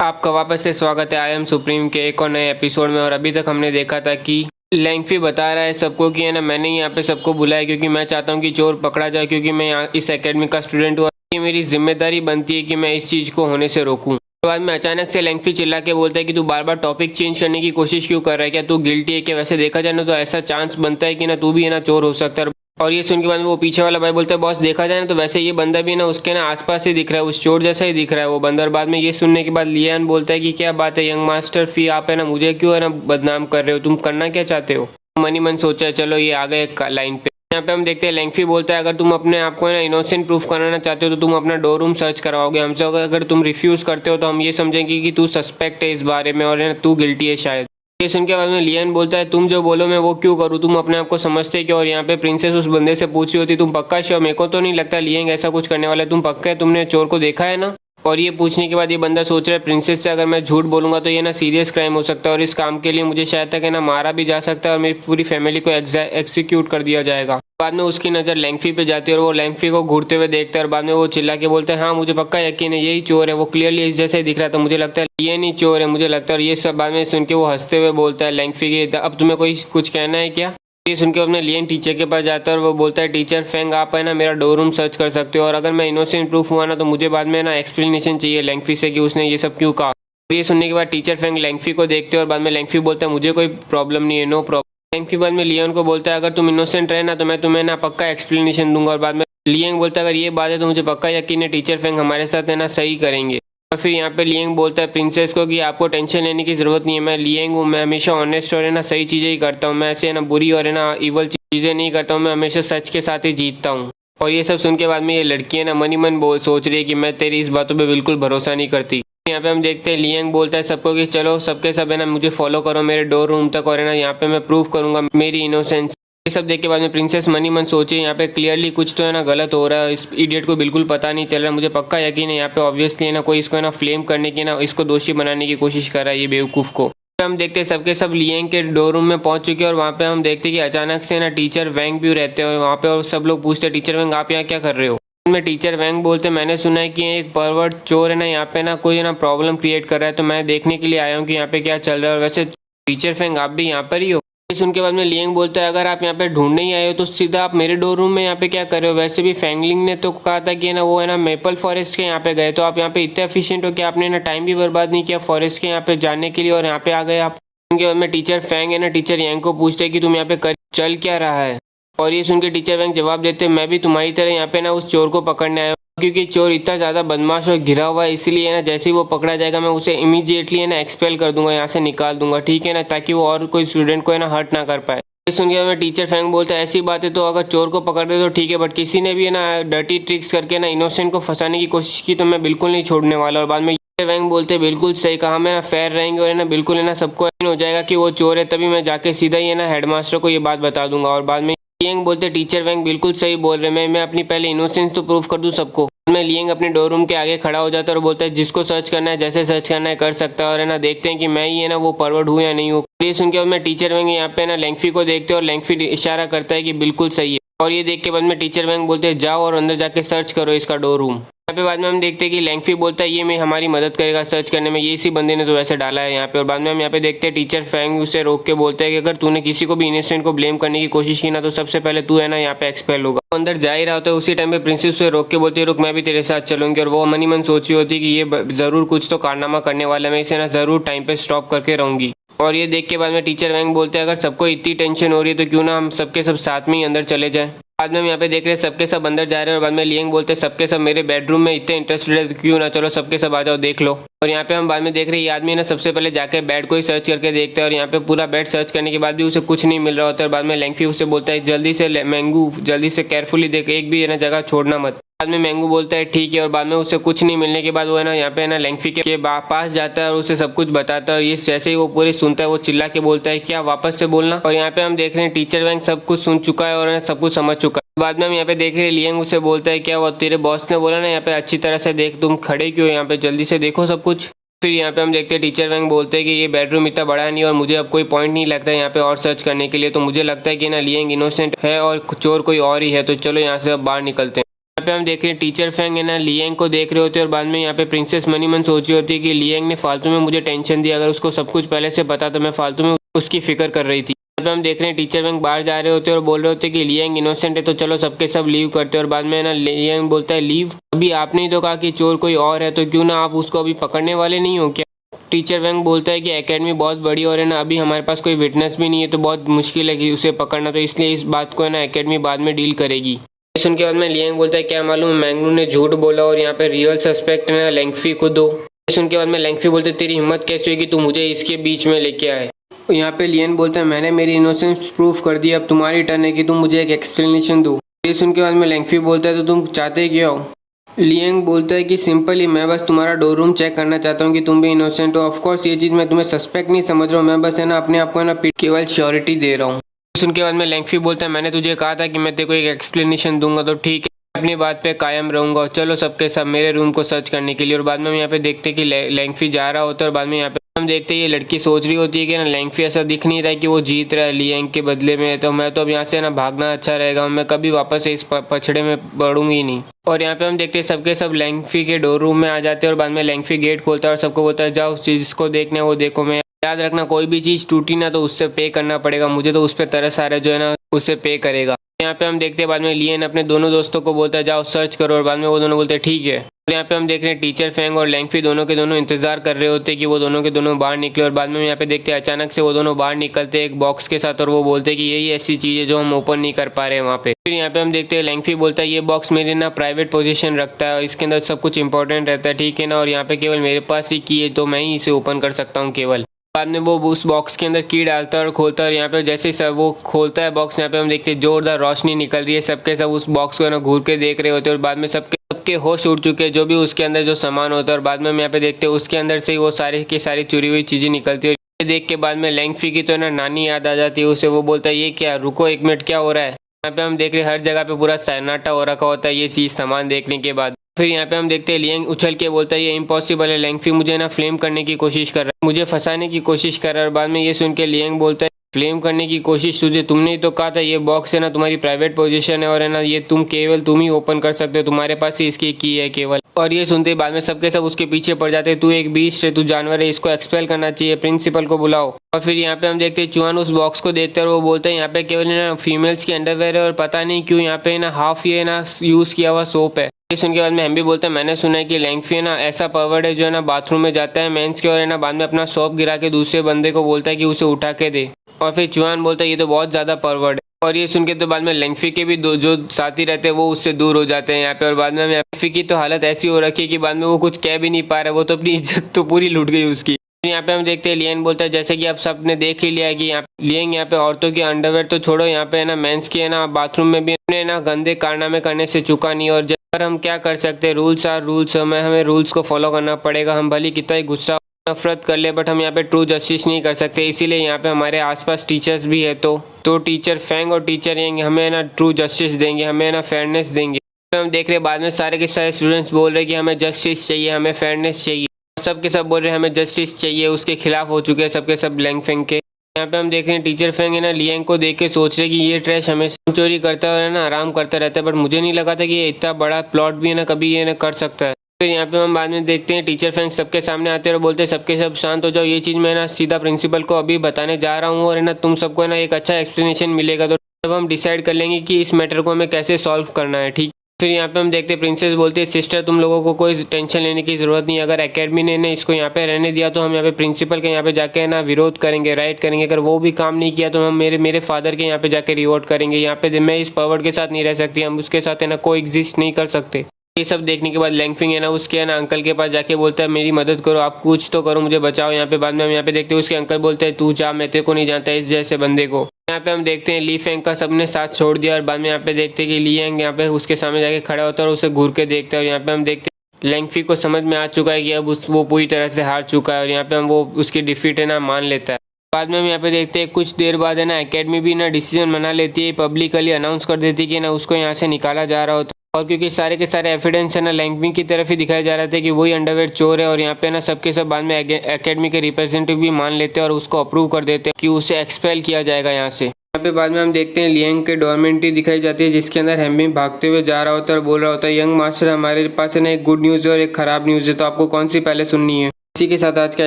आपका वापस से स्वागत है आई एम सुप्रीम के एक और नए एपिसोड में। और अभी तक हमने देखा था कि लैंगफी बता रहा है सबको कि है ना, मैंने यहाँ पे सबको बुलाया क्योंकि मैं चाहता हूँ कि चोर पकड़ा जाए, क्योंकि मैं यहाँ इस एकेडमी का स्टूडेंट हूँ। ये मेरी जिम्मेदारी बनती है कि मैं इस चीज़ को होने से रोकूँ। बाद में अचानक से लैंगफी चिल्ला के बोलता है कि तू बार बार टॉपिक चेंज करने की कोशिश क्यों कर रहा है, क्या तू गिल्टी है क्या? वैसे देखा जाए ना तो ऐसा चांस बनता है कि ना तू भी है ना चोर हो सकता है। और ये सुन के बाद में वो पीछे वाला भाई बोलता है बॉस देखा जाए ना तो वैसे ये बंदा भी ना उसके ना आसपास ही दिख रहा है, उस चोर जैसा ही दिख रहा है वो बंदा। और बाद में ये सुनने के बाद लियान बोलता है कि क्या बात है यंग मास्टर फी, आप है ना मुझे क्यों है ना बदनाम कर रहे हो, तुम करना क्या चाहते हो? मनी मन सोचा चलो ये आ गए लाइन पे। यहाँ पे हम देखते हैं लैंगफी बोलता है अगर तुम अपने आप को है ना इनोसेंट प्रूफ कराना चाहते हो तो तुम अपना डोर रूम सर्च करवाओगे हमसे, अगर तुम रिफ्यूज करते हो तो हम ये समझेंगे कि तू सस्पेक्ट है इस बारे में और है ना तू गिल्टी है शायद। ये सुन के बाद में लियन बोलता है तुम जो बोलो मैं वो क्यों करूँ, तुम अपने आप को समझते क्यों? और यहाँ पे प्रिंसेस उस बंदे से पूछ रही होती तुम पक्का श्योर? मेरे को तो नहीं लगता लियंग ऐसा कुछ करने वाला है, तुम पक्का है? तुमने चोर को देखा है ना? और ये पूछने के बाद ये बंदा सोच रहा है प्रिंसेस से अगर मैं झूठ बोलूंगा तो ये ना सीरियस क्राइम हो सकता है और इस काम के लिए मुझे शायद तक है ना मारा भी जा सकता है और मेरी पूरी फैमिली को एक्सिक्यूट कर दिया जाएगा। बाद में उसकी नज़र लैंगफी पे जाती है और वो लैंगफी को घूरते हुए देखता है और बाद में वो चिल्ला के बोलता है हाँ मुझे पक्का यकीन है यही चोर है, वो क्लियरली इस जैसे ही दिख रहा था, मुझे लगता है ये नहीं चोर है मुझे लगता है। और ये सब बाद में सुन के वो हंसते हुए बोलता है लैंगफी की अब तुम्हें कोई कुछ कहना है क्या? ये सुन के अपने लियन टीचर के पास जाता है और वो बोलता है टीचर फेंग आप है ना मेरा डोर रूम सर्च कर सकते हो और अगर मैं इनोसेंट प्रूफ हुआ ना तो मुझे बाद में ना एक्सप्लेनेशन चाहिए लैंगफी से कि उसने ये सब क्यों कहा। ये सुनने के बाद टीचर फेंग लैंगफी को देखते हैं और बाद में लैंगफी बोलता है मुझे कोई प्रॉब्लम नहीं है, नो प्रॉब्लम। लैंगफी बाद में लियन को बोलता है अगर तुम इनोसेंट रहे ना तो मैं तुम्हें ना पक्का एक्सप्लेनेशन दूंगा। और बाद में लियंग बोलता है अगर ये बात है तो मुझे पक्का यकीन है टीचर फेंग हमारे साथ है ना सही करेंगे। और फिर यहाँ पे लियंग बोलता है प्रिंसेस को कि आपको टेंशन लेने की जरूरत नहीं है, मैं लियंग हूँ, मैं हमेशा ऑनेस्ट और है ना सही चीज़ें ही करता हूँ, मैं ऐसे है ना बुरी और है ना इवल चीज़ें नहीं करता हूँ, मैं हमेशा सच के साथ ही जीतता हूँ। और ये सब सुन के बाद में ये लड़की है ना मनी मन बोल सोच रही है कि मैं तेरी इस बातों पे बिल्कुल भरोसा नहीं करती। यहाँ पे हम देखते हैं लियंग बोलता है सबको कि चलो सबके सब है ना मुझे फॉलो करो मेरे डोर रूम तक और है ना यहाँ पे मैं प्रूव करूंगा मेरी इनोसेंस। ये सब देख के बाद में प्रिंसेस मनी मन सोचे यहाँ पे क्लियरली कुछ तो है ना गलत हो रहा है, इस इडियट को बिल्कुल पता नहीं चल रहा, मुझे पक्का यकीन है यहाँ पे ऑब्वियसली है ना कोई इसको है ना फ्लेम करने की ना इसको दोषी बनाने की कोशिश कर रहा है ये बेवकूफ़ को। हम देखते हैं सबके सब लियंग के डोर रूम में पहुंच चुके हैं और वहाँ पे हम देखते हैं कि अचानक से ना टीचर वैंग भी रहते हैं और वहाँ पे और सब लोग पूछते हैं टीचर वैंग आप यहाँ क्या कर रहे हो? में टीचर वैंग बोलते मैंने सुना है कि एक परवर्ट चोर है ना यहाँ पे ना कोई ना प्रॉब्लम क्रिएट कर रहा है तो मैं देखने के लिए आया हूँ कि यहाँ पे क्या चल रहा है। और वैसे टीचर वैंग आप भी यहाँ पर ही हो? सुन के बाद में लियंग बोलता है अगर आप यहाँ पे ढूंढने ही आए हो तो सीधा आप मेरे डोर रूम में यहाँ पे क्या कर रहे हो? वैसे भी फैंगलिंग ने तो कहा था कि ना वो है ना मेपल फॉरेस्ट के यहाँ पे गए, तो आप यहाँ पे इतने एफिशिएंट हो कि आपने ना टाइम भी बर्बाद नहीं किया फॉरेस्ट के यहाँ पे जाने के लिए और यहाँ पे आ गए आप। उनके बाद में टीचर फैंग है ना टीचर यांग को पूछते हैं कि तुम यहाँ पे कर चल क्या रहा है? और ये सुन के टीचर वैंग जवाब देते मैं भी तुम्हारी तरह यहाँ पे ना उस चोर को पकड़ने आया हूँ, क्योंकि चोर इतना ज़्यादा बदमाश और घिरा हुआ है इसलिए ना जैसे ही वो पकड़ा जाएगा मैं उसे इमीडिएटली है ना एक्सपेल कर दूंगा, यहाँ से निकाल दूंगा, ठीक है ना, ताकि वो और कोई स्टूडेंट को है ना हर्ट ना कर पाए। सुन के मैं टीचर फैंग बोलता है ऐसी बात है तो अगर चोर को पकड़ दे तो ठीक है, बट किसी ने भी है ना डर्टी ट्रिक्स करके ना इनोसेंट को फंसाने की कोशिश की तो मैं बिल्कुल नहीं छोड़ने वाला। और बाद में वैंग बोलते बिल्कुल सही कहा, मैं ना फेयर रहेंगे और है ना बिल्कुल है ना सबको हो जाएगा कि वो चोर है, तभी मैं जाके सीधा ही है ना हेडमास्टर को ये बात बता दूंगा। और बाद में लियंग बोलते टीचर वैंग बिल्कुल सही बोल रहे, मैं अपनी पहले इनोसेंस तो प्रूफ कर दूं सबको। मैं लियंग अपने डोर रूम के आगे खड़ा हो जाता है और बोलता है जिसको सर्च करना है जैसे सर्च करना है कर सकता है और है ना देखते हैं कि मैं ही है ना वो परवर्ड हूँ या नहीं हूँ। ये सुन के मैं टीचर वैंग यहाँ पे ना लैंगफी को देखते हैं और लैंगफी इशारा करता है कि बिल्कुल सही है। और ये देख के बाद में टीचर वैंग बोलते हैं जाओ और अंदर जाके सर्च करो इसका डोर रूम। यहाँ पे बाद में हम देखते हैं कि लैंगफी बोलता है ये मैं हमारी मदद करेगा सर्च करने में, ये इसी बंदे ने तो वैसे डाला है यहाँ पे। और बाद में हम यहाँ पे देखते हैं टीचर फैंग उसे रोक के बोलते हैं कि अगर तूने किसी को भी इनोसेंट को ब्लेम करने की कोशिश की ना तो सबसे पहले तू है ना यहाँ पे एक्सपेल होगा। अंदर जा ही रहा होता है उसी टाइम पे प्रिंसेस उसे रोक के बोलती है रुक मैं भी तेरे साथ चलूंगी। और वो मनी मन सोची होती कि ये जरूर कुछ तो कारनामा करने वाला है, मैं इसे ना जरूर टाइम पे स्टॉप करके रहूंगी। और ये देख के बाद में टीचर वैंग बोलते हैं अगर सबको इतनी टेंशन हो रही है तो क्यों ना हम सबके सब साथ में ही अंदर चले जाएं। बाद में हम यहाँ पे देख रहे हैं सबके सब अंदर जा रहे हैं और बाद में लियंग बोलते हैं सबके सब मेरे बेडरूम में इतने इंटरेस्टेड है तो क्यों ना चलो सबके सब आ जाओ देख लो। और यहाँ पे हम बाद में देख रहे हैं ये आदमी ना सबसे पहले जाके बेड को ही सर्च करके देखता है और यहाँ पे पूरा बेड सर्च करने के बाद भी उसे कुछ नहीं मिल रहा होता है। बाद में लैंगफी उसे बोलता है जल्दी से मैंगू जल्दी से केयरफुली देख, एक भी है ना जगह छोड़ना मत। बाद में मैंगू बोलता है ठीक है और बाद में उसे कुछ नहीं मिलने के बाद वो है ना यहाँ पे ना लैंगफी के पास जाता है और उसे सब कुछ बताता है। और ये जैसे ही वो पूरी सुनता है वो चिल्ला के बोलता है क्या वापस से बोलना। और यहाँ पे हम देख रहे हैं टीचर वैंग सब कुछ सुन चुका है और सब कुछ समझ चुका है। बाद में हम यहाँ पे देख रहे हैं लियंग उसे बोलता है क्या वो तेरे बॉस ने बोला ना यहाँ पे अच्छी तरह से देख, तुम खड़े क्यों यहाँ पे जल्दी से देखो सब कुछ। फिर यहाँ पे हम देखते हैं टीचर वैंग बोलते हैं कि ये बेडरूम इतना बड़ा नहीं और मुझे अब कोई पॉइंट नहीं लगता है यहाँ पे और सर्च करने के लिए, तो मुझे लगता है कि ना लियंग इनोसेंट है और चोर कोई और ही है, तो चलो यहाँ से अब बाहर निकलते हैं। यहाँ पे हम देख रहे हैं टीचर फेंग है ना लियांग को देख रहे होते हैं और बाद में यहाँ पे प्रिंसेस मनीमन सोच रही होती है कि लियांग ने फालतू में मुझे टेंशन दी, अगर उसको सब कुछ पहले से पता तो मैं फालतू में उसकी फिक्र कर रही थी। यहाँ पे हम देख रहे हैं टीचर फेंग बाहर जा रहे होते हैं और बोल रहे होते हैं कि लियांग इनोसेंट है तो चलो सबके सब लीव करते हैं। और बाद में ना लियांग बोलता है लीव, अभी आपने ही तो कहा कि चोर कोई और है, तो क्यों ना आप उसको अभी पकड़ने वाले नहीं हो क्या। टीचर वेंग बोलता है कि एकेडमी बहुत बड़ी और है ना अभी हमारे पास कोई विटनेस भी नहीं है तो बहुत मुश्किल है कि उसे पकड़ना, तो इसलिए इस बात को है ना एकेडमी बाद में डील करेगी। सुन के बाद में लियांग बोलता है क्या मालूम मैंगनू ने झूठ बोला और यहाँ पे रियल सस्पेक्ट है ना लेंगफी को दो। सुन के बाद में लेंगफी बोलते तेरी हिम्मत कैसे हुई कि तू मुझे इसके बीच में लेके आए। यहाँ पे लियन बोलता है मैंने मेरी इनोसेंस प्रूफ कर दी, अब तुम्हारी टर्न है कि तुम मुझे एक एक्सप्लेनेशन दो। ये सुन के बाद में लेंगफी बोलता है तो तुम चाहते क्या हो। लियांग बोलता है कि सिंपली मैं बस तुम्हारा डोर रूम चेक करना चाहता हूँ कि तुम भी इनोसेंट हो। ऑफ कोर्स ये चीज़ मैं तुम्हें सस्पेक्ट नहीं समझ रहा हूँ, मैं बस है ना अपने आप को है ना केवल श्योरिटी दे रहा हूँ। सुन के बाद में लेंगफी बोलता है मैंने तुझे कहा था कि मैं तेरे को एक एक्सप्लेनेशन दूंगा तो ठीक है, अपनी बात पे कायम रहूंगा, चलो सबके सब मेरे रूम को सर्च करने के लिए। और बाद में हम यहाँ पे देखते हैं कि लेंगफी जा रहा होता है और बाद में यहाँ पे हम देखते हैं ये लड़की सोच रही होती है कि ना लेंगफी ऐसा दिख नहीं रहा है कि वो जीत रहा है लियांग के बदले में, तो मैं तो अब यहाँ से ना भागना अच्छा रहेगा, मैं कभी वापस इस पछड़े में बढ़ूंगी नहीं। और यहाँ पे हम देखते हैं सबके सब लेंगफी के डोर रूम में आ जाते हैं और बाद में लेंगफी गेट खोलता है और सबको बोलता है जाओ उस चीज़ को देखना है वो देखो, मैं याद रखना कोई भी चीज़ टूटी ना तो उससे पे करना पड़ेगा, मुझे तो उस पर तरस आ रहा है जो है ना उससे पे करेगा। यहाँ पे हम देखते हैं बाद में लियन अपने दोनों दोस्तों को बोलता है जाओ सर्च करो और बाद में वो दोनों बोलते हैं ठीक है। और यहाँ पे हम देख रहे हैं टीचर फेंग और लेंगफी दोनों के दोनों इंतजार कर रहे होते हैं कि वो दोनों के दोनों बाहर निकले। और बाद में यहाँ पे देखते हैं अचानक से वो दोनों बाहर निकलते हैं एक बॉक्स के साथ और वो बोलते हैं कि यही ऐसी चीज़ है जो हम ओपन नहीं कर पा रहे हैं वहाँ पे। फिर यहाँ पे हम देखते हैं लेंगफी बोलता है ये बॉक्स मेरे ना प्राइवेट पोजीशन रखता है और इसके अंदर सब कुछ इंपॉर्टेंट रहता है ठीक है ना, और यहाँ पे केवल मेरे पास ही की है तो मैं ही इसे ओपन कर सकता हूँ केवल। बाद में वो उस बॉक्स के अंदर की डालता है और खोलता है और यहाँ पे जैसे ही सब वो खोलता है बॉक्स, यहाँ पे हम देखते हैं जोरदार रोशनी निकल रही है, सबके सब उस बॉक्स को ना घूर के देख रहे होते हैं और बाद में सबके होश उड़ चुके हैं जो भी उसके अंदर जो सामान होता है। और बाद में हम यहाँ पे देखते हैं उसके अंदर से ही वो सारी की सारी चुरी हुई चीज़ें निकलती है। ये देख के बाद में लेंगफी की तो ना नानी याद आ जाती है उसे, वो बोलता है ये क्या, रुको एक मिनट क्या हो रहा है। यहाँ पे हम देख रहे हैं हर जगह पे पूरा सन्नाटा हो रखा होता है ये चीज़ सामान देखने के बाद। फिर यहाँ पे हम देखते हैं लियांग उछल के बोलता है ये इम्पॉसिबल है, लेंगफी मुझे ना फ्लेम करने की कोशिश कर रहा है, मुझे फंसाने की कोशिश कर रहा है। और बाद में ये सुन के लियांग बोलता है फ्लेम करने की कोशिश, तुझे तुमने ही तो कहा था ये बॉक्स है ना तुम्हारी प्राइवेट पोजीशन है और है ना ये केवल तुम ही ओपन कर सकते हो, तुम्हारे पास ही इसकी की है केवल। और ये सुनते ही बाद में सबके सब उसके पीछे पड़ जाते हैं, तू एक बीस्ट है, तू जानवर है, इसको एक्सपेल करना चाहिए, प्रिंसिपल को बुलाओ। और फिर यहाँ पे हम देखते हैं चुआन उस बॉक्स को देखते हैं और वो बोलते हैं यहाँ पे केवल ना फीमेल्स की अंडरवेयर है और पता नहीं क्यों यहाँ पे ना हाफ ये ना यूज किया हुआ सोप है। ये सुन के बाद में हम भी बोलते हैं मैंने सुना है कि लेंगफी ना ऐसा परवर्ड है जो है ना बाथरूम में जाता है मेंस के और है ना बाद में अपना सोप गिरा के दूसरे बंदे को बोलता है कि उसे उठा के दे। और फिर चुआन बोलता है ये तो बहुत ज़्यादा परवर्ड है। और ये सुन के तो बाद में लेंगफी के भी दो जो साथी रहते हैं वो उससे दूर हो जाते हैं यहाँ पे। और बाद में लेंगफी की तो हालत ऐसी हो रखी है कि बाद में वो कुछ कह भी नहीं पा रहा, वो तो अपनी इज्जत तो पूरी लूट गई उसकी। यहाँ पे हम देखते हैं लियन बोलता है जैसे कि आप सब ने देख ही लिया कि लियन यहाँ पे औरतों की अंडरवेयर तो छोड़ो, यहाँ पे है ना मेंस की है ना बाथरूम में भी अपने ना गंदे कारनामे करने से चुका नहीं। और पर हम क्या कर सकते हैं, रूल्स आर रूल्स, हमें रूल्स को फॉलो करना पड़ेगा, हम भले कितना ही गुस्सा नफरत कर ले बट हम यहाँ पे ट्रू जस्टिस नहीं कर सकते। इसीलिए यहाँ पे हमारे आसपास टीचर्स भी है तो टीचर फेंग और टीचर यंग हमें ना ट्रू जस्टिस देंगे, हमें ना फेयरनेस देंगे। हम देख रहे हैं बाद में सारे के सारे स्टूडेंट्स बोल रहे हैं कि हमें जस्टिस चाहिए, हमें फेयरनेस चाहिए, सब के सब बोल रहे हैं हमें जस्टिस चाहिए, उसके खिलाफ हो चुके हैं सबके सब लेंग फेंग के। यहाँ पे हम देख रहे हैं टीचर फेंग है ना लियांग को देख के सोच रहे कि ये ट्रैश हमेशा चोरी करता है ना आराम करता रहता है, बट मुझे नहीं लगा था कि ये इतना बड़ा प्लॉट भी है ना कभी ये ना कर सकता है। फिर यहाँ पे हम बाद में देखते हैं टीचर फेंग सबके सामने आते हैं और बोलते हैं सबके सब शांत हो जाओ, ये चीज़ मैं ना सीधा प्रिंसिपल को अभी बताने जा रहा हूँ और है ना तुम सबको है ना एक अच्छा एक्सप्लेनेशन मिलेगा तो तब हम डिसाइड कर लेंगे कि इस मैटर को हमें कैसे सॉल्व करना है, ठीक। फिर यहाँ पे हम देखते हैं प्रिंसेस बोलती है सिस्टर तुम लोगों को कोई टेंशन लेने की ज़रूरत नहीं, अगर एकेडमी ने इसको यहाँ पे रहने दिया तो हम यहाँ पे प्रिंसिपल के यहाँ पे जाके ना विरोध करेंगे, राइट करेंगे, अगर वो भी काम नहीं किया तो हम मेरे फादर के यहाँ पे जाके रिवोट करेंगे, यहाँ पे मैं इस परवर्ड के साथ नहीं रह सकती, हम उसके साथ है ना को एग्जिस्ट नहीं कर सकते। ये सब देखने के बाद लेंगफिंग है ना उसके है ना अंकल के पास जाके बोलता है मेरी मदद करो, आप कुछ तो करो, मुझे बचाओ यहाँ पे। बाद में हम यहाँ पे देखते हैं उसके अंकल बोलते हैं तू जा, मैं तेरे को नहीं जानता इस जैसे बंदे को। यहाँ पे हम देखते हैं ली फेंग का सबने साथ छोड़ दिया और बाद में यहाँ पे देखते हैं कि ली एंग यहाँ पे उसके सामने जाके खड़ा होता है और उसे घूर के देखता है। और यहाँ पे हम देखते हैं लेंगफी को समझ में आ चुका है कि अब वो पूरी तरह से हार चुका है और यहाँ पे हम वो उसकी डिफीट है ना मान लेता है। बाद में हम यहाँ पे देखते हैं कुछ देर बाद है ना एकेडमी भी ना डिसीजन बना लेती है, पब्लिकली अनाउंस कर देती है कि ना उसको यहाँ से निकाला जा रहा होता। और क्योंकि सारे के सारे एविडेंस है ना लेंगफिंग की तरफ ही दिखाया जा रहा था कि वही अंडरवेयर चोर है और यहाँ पे ना सबके सब बाद में एकेडमी के रिप्रेजेंटेटिव भी मान लेते हैं और उसको अप्रूव कर देते हैं कि उसे एक्सपेल किया जाएगा यहाँ से। यहाँ पे बाद में हम देखते हैं लियांग के डॉर्मेंट्री दिखाई जाती है, जिसके अंदर हेमबिन भागते हुए जा रहा होता है और बोल रहा होता है, यंग मास्टर हमारे पास है ना एक गुड न्यूज़ है और एक ख़राब न्यूज़ है, तो आपको कौन सी पहले सुननी है। इसी के साथ आज का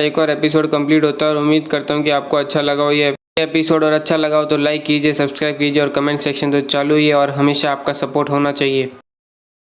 एक और एपिसोड कंप्लीट होता है और उम्मीद करता हूँ कि आपको अच्छा लगा हो ये एपिसोड, और अच्छा लगा हो तो लाइक कीजिए, सब्सक्राइब कीजिए और कमेंट सेक्शन तो चालू ही है और हमेशा आपका सपोर्ट होना चाहिए।